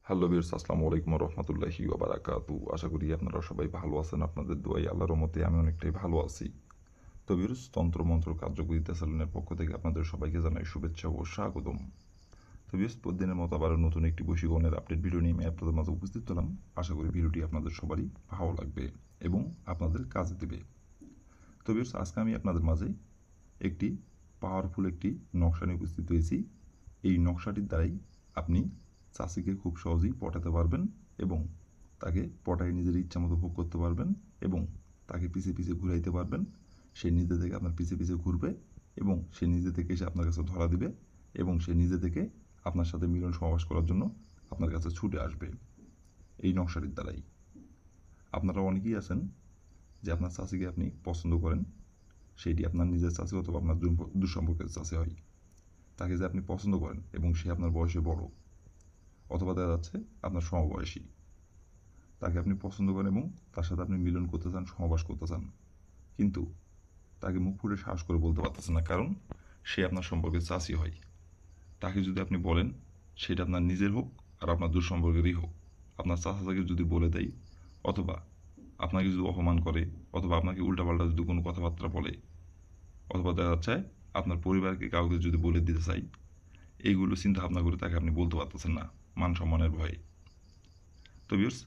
Hello viewers, আসসালামু আলাইকুম ওয়া রাহমাতুল্লাহি ওয়া বারাকাতুহু। আশা করি আপনারা সবাই ভালো আছেন। আপনাদের দোয়ায় আল্লাহর রহমতে আমি অনেকটাই ভালো আছি। তো ভিউয়ার্স, তন্ত্রমন্ত্র কার্যকরিতা চ্যানেলের পক্ষ থেকে আপনাদের সবাইকে জানাই শুভেচ্ছা ও স্বাগতম। তো ভিউয়ার্স, প্রতিদিনের মতো আবারও নতুন একটি বশীকরণের আপডেট ভিডিও নিয়ে আমি আপনাদের মাঝে উপস্থিত হলাম। আশা করি ভিডিওটি আপনাদের সবারই ভালো লাগবে এবং আপনাদের কাজে দেবে। তো ভিউয়ার্স, আজকে আমি আপনাদের মাঝে একটি পাওয়ারফুল একটি নকশা নিয়ে উপস্থিত হয়েছি। এই নকশাটির দ্বারাই আপনি চাষিকে খুব সহজেই পটাতে পারবেন এবং তাকে পটায় নিজের ইচ্ছা মতো ভোগ করতে পারবেন এবং তাকে পিছে পিছে ঘুরাইতে পারবেন। সে নিজে থেকে আপনার পিছে পিছে ঘুরবে এবং সে নিজে থেকে এসে আপনার কাছে ধরা দিবে এবং সে নিজে থেকে আপনার সাথে মিলন সমাবেশ করার জন্য আপনার কাছে ছুটে আসবে এই নকশাটির দ্বারাই। আপনারা অনেকেই আছেন যে আপনার চাষিকে আপনি পছন্দ করেন, সেটি আপনার নিজের চাষি অথবা আপনার দুঃসম্পর্কের চাষি হয়। তাকে যে আপনি পছন্দ করেন এবং সে আপনার বয়সে বড় অথবা দেখা যাচ্ছে আপনার সমবয়সী, তাকে আপনি পছন্দ করেন এবং তার সাথে আপনি মিলন করতে চান, সহবাস করতে চান, কিন্তু তাকে মুখ ফুটে সাহস করে বলতে পারতেছেন না, কারণ সে আপনার সম্পর্কে চাষি হয়। তাকে যদি আপনি বলেন, সেটা আপনার নিজের হোক আর আপনার দুঃসম্পর্কেরই হোক, আপনার চাচাকে যদি বলে দেয় অথবা আপনাকে যদি অপমান করে অথবা আপনাকে উল্টাপাল্টা যদি কোনো কথাবার্তা বলে অথবা দেখা যাচ্ছে আপনার পরিবারকে কাউকে যদি বলে দিতে চাই, এইগুলো চিন্তা ভাবনা করে তাকে আপনি বলতে পারতেছেন না মান সম্মানের ভয়ে। তো ভিউয়ার্স,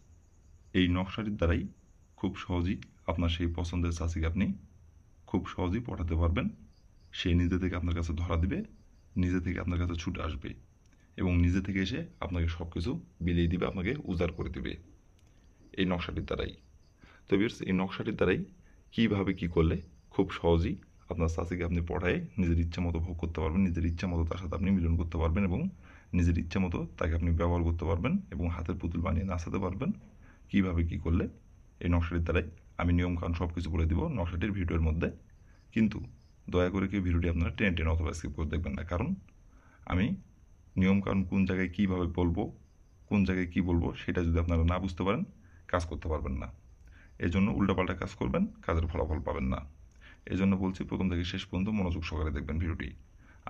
এই নকশাটির দ্বারাই খুব সহজেই আপনার সেই পছন্দের চাষিকে আপনি খুব সহজেই পটাতে পারবেন। সে নিজে থেকে আপনার কাছে ধরা দিবে, নিজে থেকে আপনার কাছে ছুটে আসবে এবং নিজে থেকে এসে আপনাকে সব কিছু বিলিয়ে দিবে, আপনাকে উজাড় করে দিবে এই নকশাটির দ্বারাই। তো ভিউয়ার্স, এই নকশাটির দ্বারাই কীভাবে কী করলে খুব সহজেই আপনার চাষিকে আপনি পড়ায় নিজের ইচ্ছা মতো ভোগ করতে পারবেন, নিজের ইচ্ছা মতো তার সাথে আপনি মিলন করতে পারবেন এবং নিজের ইচ্ছা মতো তাকে আপনি ব্যবহার করতে পারবেন এবং হাতের পুতুল বানিয়ে নাচাতে পারবেন, কীভাবে কী করলে এই নকশাটির দ্বারাই আমি নিয়মকানুন সব কিছু বলে দিব নকশাটির ভিডিওর মধ্যে। কিন্তু দয়া করে কেউ ভিডিওটি আপনারা টেনে টেনে অথবা স্কিপ করে দেখবেন না, কারণ আমি নিয়মকানুন কোন জায়গায় কীভাবে বলবো, কোন জায়গায় কী বলবো, সেটা যদি আপনারা না বুঝতে পারেন কাজ করতে পারবেন না। এই জন্য উল্টাপাল্টা কাজ করবেন, কাজের ফলাফল পাবেন না। এই জন্য বলছি, প্রথম থেকে শেষ পর্যন্ত মনোযোগ সহকারে দেখবেন ভিডিওটি।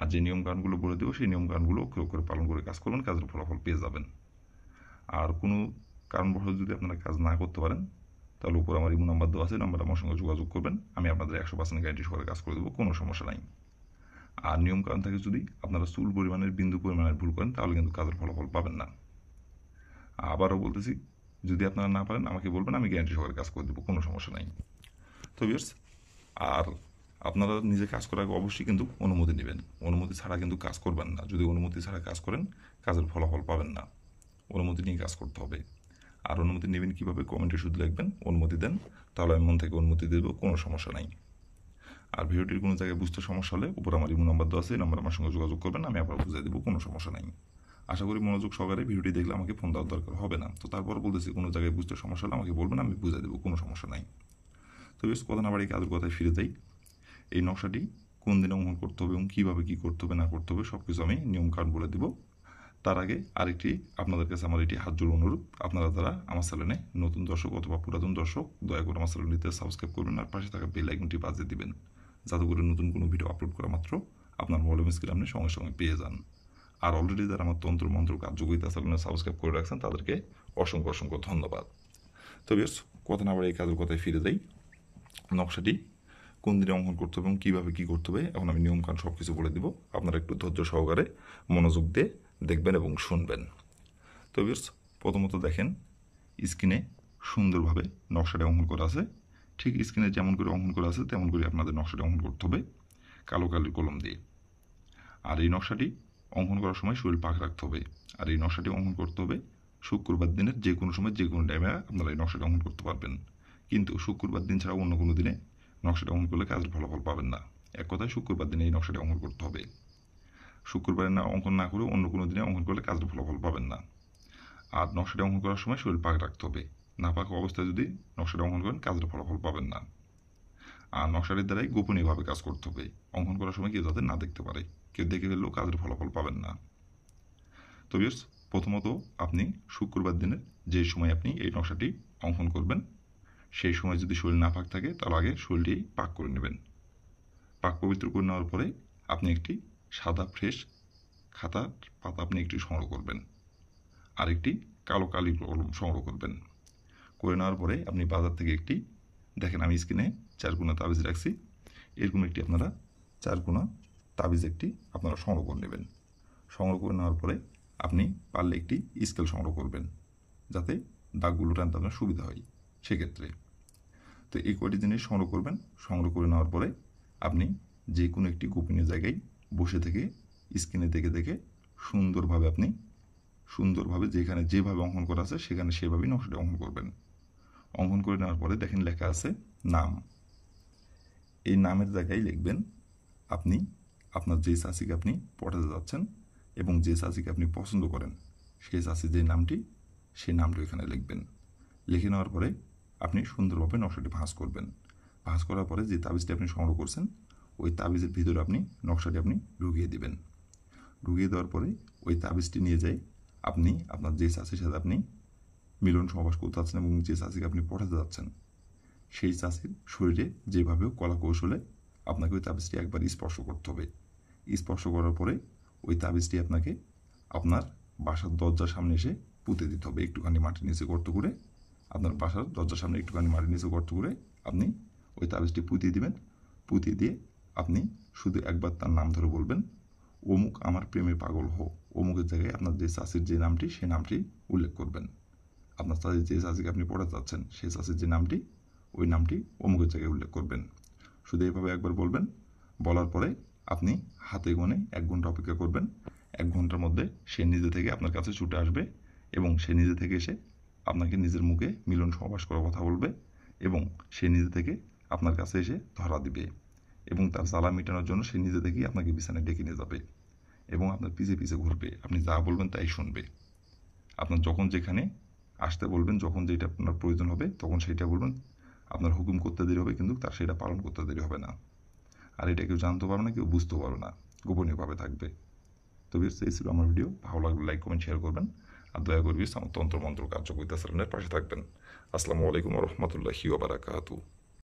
আর যে নিয়মকানুনগুলো বলে দেবো সেই নিয়মকানুনগুলো অক্ষরে অক্ষরে পালন করে কাজ করবেন, কাজের ফলাফল পেয়ে যাবেন। আর কোনো কারণবশত যদি আপনারা কাজ না করতে পারেন, তাহলে উপর আমার ইমো নাম্বার দেওয়া আছে, নাম্বার আমার সঙ্গে যোগাযোগ করবেন। আমি আপনাদের 100% গ্যারান্টি সহকারে কাজ করে দেবো, কোনো সমস্যা নাই। আর নিয়মকানুন থেকে যদি আপনারা চুল পরিমাণের বিন্দু পরিমাণের ভুল করেন, তাহলে কিন্তু কাজের ফলাফল পাবেন না। আবারও বলতেছি, যদি আপনারা না পারেন আমাকে বলবেন, আমি গ্যারান্টি সহকারে কাজ করে দেবো, কোনো সমস্যা নাই। তো ভিউয়ার্স, আর আপনারা নিজে কাজ করার আগে অবশ্যই কিন্তু অনুমতি নেবেন। অনুমতি ছাড়া কিন্তু কাজ করবেন না। যদি অনুমতি ছাড়া কাজ করেন, কাজের ফলাফল পাবেন না। অনুমতি নিয়ে কাজ করতে হবে। আর অনুমতি নেবেন কীভাবে, কমেন্টে শুধু লিখবেন অনুমতি দেন, তাহলে আমি মন থেকে অনুমতি দেবো, কোনো সমস্যা নাই। আর ভিডিওটির কোনো জায়গায় বুঝতে সমস্যা হলে উপর আমার ইমো নাম্বার দেওয়া আছে, এই নাম্বার আমার সঙ্গে যোগাযোগ করবেন, আমি আবার বুঝিয়ে দেবো, কোনো সমস্যা নাই। আশা করি মনোযোগ সহকারে ভিডিওটি দেখলে আমাকে ফোন দেওয়ার দরকার হবে না। তো তারপর বলতেছি, কোনো জায়গায় বুঝতে সমস্যা হলে আমাকে বলবেন, আমি বুঝিয়ে দেবো, কোনো সমস্যা নাই। তো বেশ, কথা না বাড়িয়ে কাজের কথায় ফিরে যাই। এই নকশাটি কোন দিনে অঙ্কন করতে হবে এবং কীভাবে কী করতে হবে না করতে হবে সব কিছু আমি নিয়মকানুন বলে দিব। তার আগে আরেকটি আপনাদের কাছে আমার এটি হাত জোড় অনুরোধ, আপনারা যারা আমার চ্যানেলে নতুন দর্শক অথবা পুরাতন দর্শক, দয়া করে আমার চ্যানেলটিতে সাবস্ক্রাইব করবেন আর পাশে থাকা বেল আইকনটি বাজিয়ে দিবেন, যাতে করে নতুন কোনো ভিডিও আপলোড করা মাত্র আপনার মোবাইল স্ক্রিনে আপনি সঙ্গে সঙ্গে পেয়ে যান। আর অলরেডি যারা আমার তন্ত্র মন্ত্র কার্যকরিতা চ্যানেলে সাবস্ক্রাইব করে রাখছেন, তাদেরকে অসংখ্য অসংখ্য ধন্যবাদ। তো বেশ, কথা না বাড়িয়ে কাজের কথায় ফিরে যাই। নকশাটি কোন দিনে অঙ্কন করতে হবে এবং কীভাবে কী করতে হবে এখন আমি নিয়মকানুন সব কিছু বলে দিব। আপনারা একটু ধৈর্য সহকারে মনোযোগ দিয়ে দেখবেন এবং শুনবেন। তো ভিউয়ার্স, প্রথমত দেখেন, স্ক্রিনে সুন্দরভাবে নকশাটা অঙ্কন করা আছে। ঠিক স্ক্রিনে যেমন করে অঙ্কন করা আছে তেমন করে আপনাদের নকশাটা অঙ্কন করতে হবে কালো কালির কলম দিয়ে। আর এই নকশাটি অঙ্কন করার সময় শরীর পাক রাখতে হবে। আর এই নকশাটি অঙ্কন করতে হবে শুক্রবার দিনের যে কোনো সময়, যে কোনো টাইমে আপনারা এই নকশাটা অঙ্কন করতে পারবেন। কিন্তু শুক্রবার দিন ছাড়া অন্য কোনো দিনে নকশাটা অঙ্কন করলে কাজের ফলাফল পাবেন না। এক কথায় শুক্রবার দিনে এই নকশাটা অঙ্কন করতে হবে। শুক্রবারে না অঙ্কন না করে অন্য কোনো দিনে অঙ্কন করলে কাজের ফলাফল পাবেন না। আর নকশাটা অঙ্কন করার সময় শরীর পাক রাখতে হবে। না পাকা অবস্থায় যদি নকশাটা অঙ্কন করেন, কাজের ফলাফল পাবেন না। আর নকশাটির দ্বারাই গোপনীয়ভাবে কাজ করতে হবে। অঙ্কন করার সময় কেউ যাতে না দেখতে পারে, কেউ দেখে ফেললেও কাজের ফলাফল পাবেন না। তো ভিউয়ার্স, প্রথমত আপনি শুক্রবার দিনের যে সময় আপনি এই নকশাটি অঙ্কন করবেন, সেই সময় যদি শরীর না পাক থাকে, তাহলে আগে শরীরটি পাক করে নেবেন। পাক পবিত্র করে নেওয়ার পরে আপনি একটি সাদা ফ্রেশ খাতার পাতা আপনি একটি সংগ্রহ করবেন। আর একটি কালো কালি কলম সংগ্রহ করবেন। করে নেওয়ার পরে আপনি বাজার থেকে একটি, দেখেন আমি স্ক্রিনে 4 কোণা তাবিজ রাখছি, এরকম একটি আপনারা 4 কোণা তাবিজ একটি আপনারা সংগ্রহ করে নেবেন। সংগ্রহ করে নেওয়ার পরে আপনি পারলে একটি স্কেল সংগ্রহ করবেন, যাতে দাগগুলো টানতে আপনার সুবিধা হয় সেক্ষেত্রে। তো এই কয়টি জিনিস সংগ্রহ করবেন। সংগ্রহ করে নেওয়ার পরে আপনি যে কোনো একটি গোপনীয় জায়গায় বসে থেকে স্ক্রিনে দেখে দেখে সুন্দরভাবে যেখানে যেভাবে অঙ্কন করা আছে সেখানে সেভাবেই নকশাটি অঙ্কন করবেন। অঙ্কন করে নেওয়ার পরে দেখেন লেখা আছে নাম। এই নামের জায়গায় লিখবেন আপনি আপনার যে চাষিকে আপনি পটাতে যাচ্ছেন এবং যে চাষিকে আপনি পছন্দ করেন সেই চাষির যে নামটি, সেই নামটি এখানে লিখবেন। লিখে নেওয়ার পরে আপনি সুন্দরভাবে নকশাটি ভাঁজ করবেন। ভাঁজ করার পরে যে তাবিজটি আপনি সংগ্রহ করছেন ওই তাবিজের ভিতরে আপনি নকশাটি আপনি ঢুকিয়ে দিবেন। ঢুকিয়ে দেওয়ার পরে ওই তাবিজটি নিয়ে যাই আপনি আপনার যে চাষির সাথে আপনি মিলন সহবাস করতে যাচ্ছেন এবং যে চাষিকে আপনি পটাতে যাচ্ছেন সেই চাষির শরীরে যেভাবে কলা কৌশলে আপনাকে ওই তাবিজটি একবার স্পর্শ করতে হবে। স্পর্শ করার পরে ওই তাবিজটি আপনাকে আপনার বাসার দরজার সামনে এসে পুঁতে দিতে হবে। একটুখানি মাটির নিচে গর্ত করে আপনার বাসার দরজার সামনে একটুখানি মাটির নিচে গর্ত করে আপনি ওই তাবিজটি পুঁতিয়ে দিবেন। পুঁতিয়ে দিয়ে আপনি শুধু একবার তার নাম ধরে বলবেন, অমুক আমার প্রেমে পাগল হো। অমুকের জায়গায় আপনার যে চাষির যে নামটি সেই নামটি উল্লেখ করবেন। আপনার চাষির যে চাষিকে আপনি পড়াতে চাচ্ছেন সেই চাষির যে নামটি, ওই নামটি অমুকের জায়গায় উল্লেখ করবেন। শুধু এইভাবে একবার বলবেন। বলার পরে আপনি হাতে গোনে 1 ঘন্টা অপেক্ষা করবেন। 1 ঘন্টার মধ্যে সে নিজে থেকে আপনার কাছে ছুটে আসবে এবং সে নিজে থেকে এসে আপনাকে নিজের মুখে মিলন সহবাস করার কথা বলবে এবং সে নিজে থেকে আপনার কাছে এসে ধরা দিবে এবং তার জ্বালা মেটানোর জন্য সে নিজে থেকেই আপনাকে বিছানায় ডেকে নিয়ে যাবে এবং আপনার পিছে পিছে ঘুরবে। আপনি যা বলবেন তাই শুনবে। আপনার যখন যেখানে আসতে বলবেন, যখন যেটা আপনার প্রয়োজন হবে তখন সেইটা বলবেন। আপনার হুকুম করতে দেরি হবে কিন্তু তার সেটা পালন করতে দেরি হবে না। আর এটা কেউ জানতে পারবে না, কেউ বুঝতেও পারবে না, গোপনীয়ভাবে থাকবে। তো এই ছিল আমার ভিডিও। ভালো লাগলে লাইক কমেন্ট শেয়ার করবেন আর দয়া করে আমার তন্ত্র মন্ত্র কার্যকরিতা চ্যানেলের পাশে থাকবেন। আসসালামু আলাইকুম ওয়া রাহমাতুল্লাহি ওয়া বারাকাতুহু।